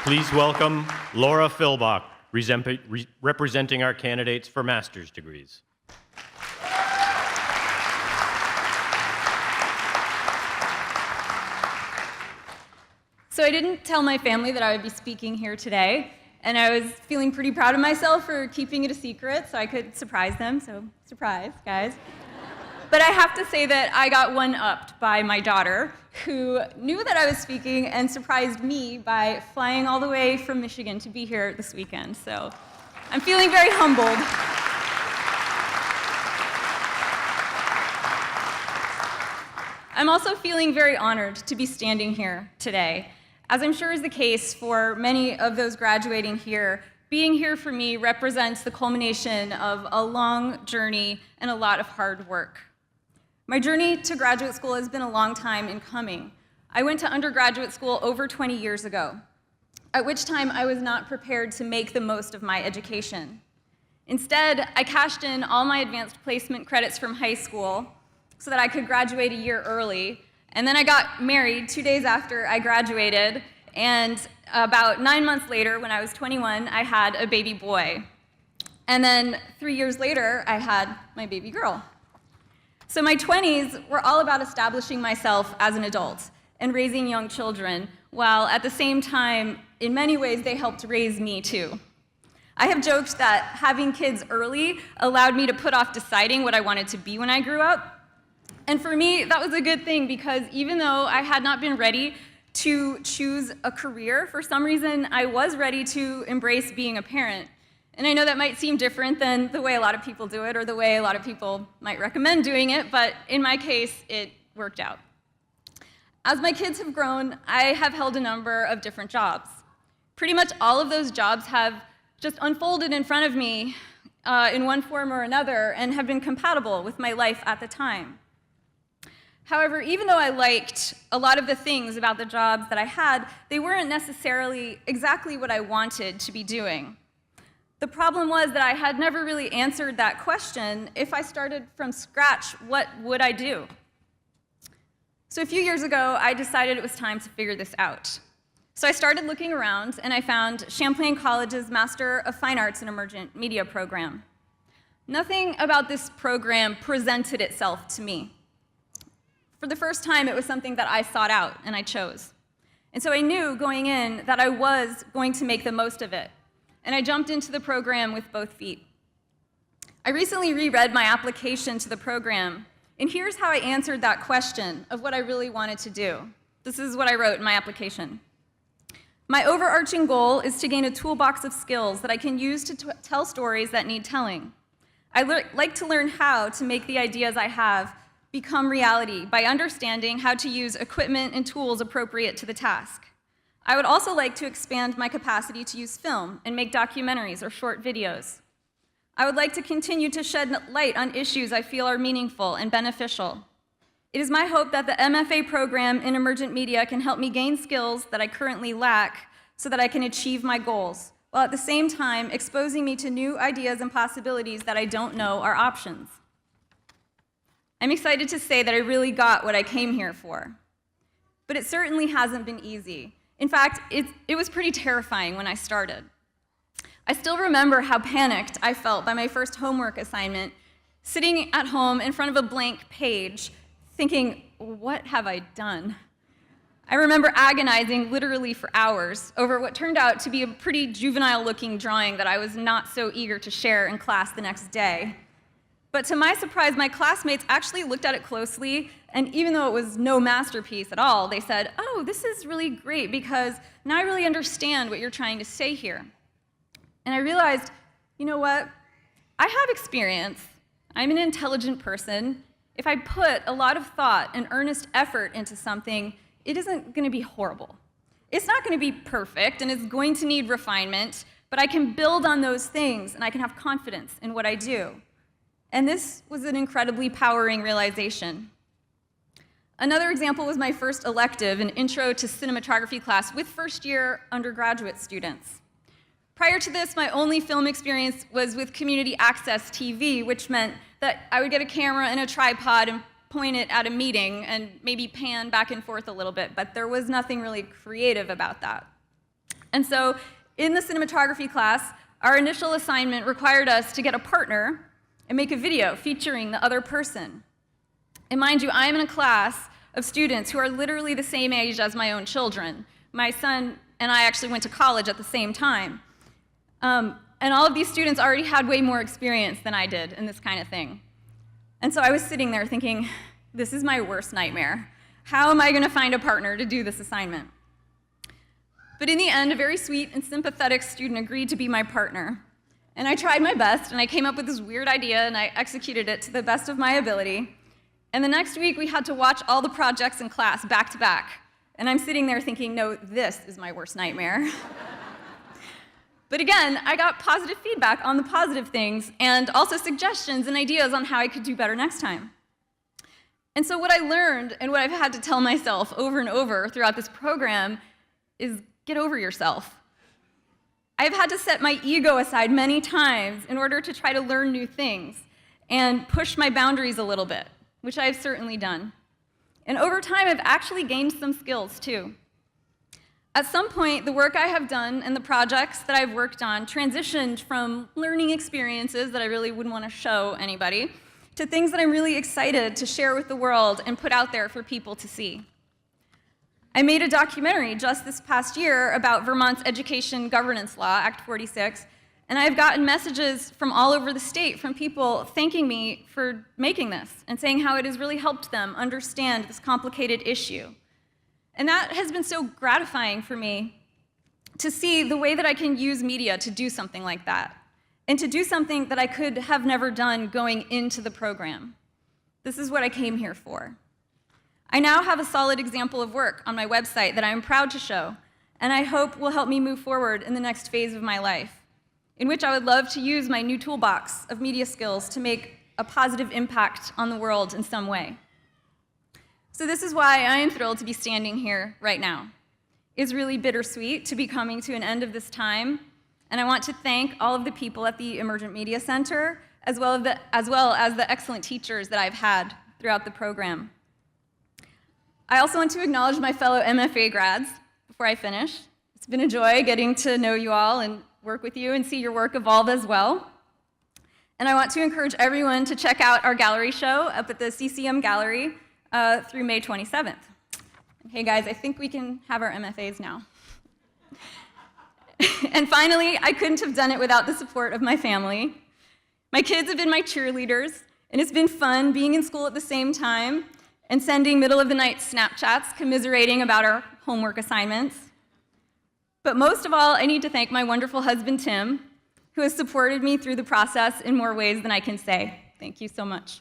Please welcome Laura Fillbach, representing our candidates for master's degrees. So I didn't tell my family that I would be speaking here today, and I was feeling pretty proud of myself for keeping it a secret so I could surprise them, so surprise, guys. But I have to say that I got one-upped by my daughter, who knew that I was speaking and surprised me by flying all the way from Michigan to be here this weekend. So I'm feeling very humbled. I'm also feeling very honored to be standing here today. As I'm sure is the case for many of those graduating here, being here for me represents the culmination of a long journey and a lot of hard work. My journey to graduate school has been a long time in coming. I went to undergraduate school over 20 years ago, at which time I was not prepared to make the most of my education. Instead, I cashed in all my advanced placement credits from high school so that I could graduate a year early, and then I got married 2 days after I graduated, and about 9 months later, when I was 21, I had a baby boy. And then 3 years later, I had my baby girl. So my 20s were all about establishing myself as an adult and raising young children, while at the same time, in many ways, they helped raise me too. I have joked that having kids early allowed me to put off deciding what I wanted to be when I grew up. And for me, that was a good thing because even though I had not been ready to choose a career, for some reason, I was ready to embrace being a parent. And I know that might seem different than the way a lot of people do it or the way a lot of people might recommend doing it, but in my case, it worked out. As my kids have grown, I have held a number of different jobs. Pretty much all of those jobs have just unfolded in front of me in one form or another and have been compatible with my life at the time. However, even though I liked a lot of the things about the jobs that I had, they weren't necessarily exactly what I wanted to be doing. The problem was that I had never really answered that question. If I started from scratch, what would I do? So a few years ago, I decided it was time to figure this out. So I started looking around, and I found Champlain College's Master of Fine Arts in Emergent Media program. Nothing about this program presented itself to me. For the first time, it was something that I sought out and I chose. And so I knew going in that I was going to make the most of it. And I jumped into the program with both feet. I recently reread my application to the program, and here's how I answered that question of what I really wanted to do. This is what I wrote in my application. My overarching goal is to gain a toolbox of skills that I can use to tell stories that need telling. I like to learn how to make the ideas I have become reality by understanding how to use equipment and tools appropriate to the task. I would also like to expand my capacity to use film and make documentaries or short videos. I would like to continue to shed light on issues I feel are meaningful and beneficial. It is my hope that the MFA program in Emergent Media can help me gain skills that I currently lack so that I can achieve my goals, while at the same time exposing me to new ideas and possibilities that I don't know are options. I'm excited to say that I really got what I came here for. But it certainly hasn't been easy. In fact, it was pretty terrifying when I started. I still remember how panicked I felt by my first homework assignment, sitting at home in front of a blank page, thinking, what have I done? I remember agonizing literally for hours over what turned out to be a pretty juvenile-looking drawing that I was not so eager to share in class the next day. But to my surprise, my classmates actually looked at it closely, and even though it was no masterpiece at all, they said, oh, this is really great because now I really understand what you're trying to say here. And I realized, you know what? I have experience. I'm an intelligent person. If I put a lot of thought and earnest effort into something, it isn't going to be horrible. It's not going to be perfect, and it's going to need refinement, but I can build on those things, and I can have confidence in what I do. And this was an incredibly powering realization. Another example was my first elective, an intro to cinematography class with first-year undergraduate students. Prior to this, my only film experience was with community access TV, which meant that I would get a camera and a tripod and point it at a meeting and maybe pan back and forth a little bit, but there was nothing really creative about that. And so in the cinematography class, our initial assignment required us to get a partner and make a video featuring the other person. And mind you, I am in a class of students who are literally the same age as my own children. My son and I actually went to college at the same time. And all of these students already had way more experience than I did in this kind of thing. And so I was sitting there thinking, this is my worst nightmare. How am I going to find a partner to do this assignment? But in the end, a very sweet and sympathetic student agreed to be my partner. And I tried my best, and I came up with this weird idea, and I executed it to the best of my ability. And the next week, we had to watch all the projects in class back to back. And I'm sitting there thinking, no, this is my worst nightmare. But again, I got positive feedback on the positive things, and also suggestions and ideas on how I could do better next time. And so what I learned, and what I've had to tell myself over and over throughout this program, is get over yourself. I've had to set my ego aside many times in order to try to learn new things and push my boundaries a little bit, which I've certainly done. And over time, I've actually gained some skills too. At some point, the work I have done and the projects that I've worked on transitioned from learning experiences that I really wouldn't want to show anybody to things that I'm really excited to share with the world and put out there for people to see. I made a documentary just this past year about Vermont's Education Governance Law, Act 46, and I've gotten messages from all over the state from people thanking me for making this and saying how it has really helped them understand this complicated issue. And that has been so gratifying for me to see the way that I can use media to do something like that, and to do something that I could have never done going into the program. This is what I came here for. I now have a solid example of work on my website that I am proud to show, and I hope will help me move forward in the next phase of my life, in which I would love to use my new toolbox of media skills to make a positive impact on the world in some way. So this is why I am thrilled to be standing here right now. It's really bittersweet to be coming to an end of this time, and I want to thank all of the people at the Emergent Media Center, as well as the excellent teachers that I've had throughout the program. I also want to acknowledge my fellow MFA grads before I finish. It's been a joy getting to know you all and work with you and see your work evolve as well. And I want to encourage everyone to check out our gallery show up at the CCM Gallery through May 27th. Okay, guys, I think we can have our MFAs now. And finally, I couldn't have done it without the support of my family. My kids have been my cheerleaders, and it's been fun being in school at the same time and sending middle-of-the-night Snapchats commiserating about our homework assignments. But most of all, I need to thank my wonderful husband, Tim, who has supported me through the process in more ways than I can say. Thank you so much.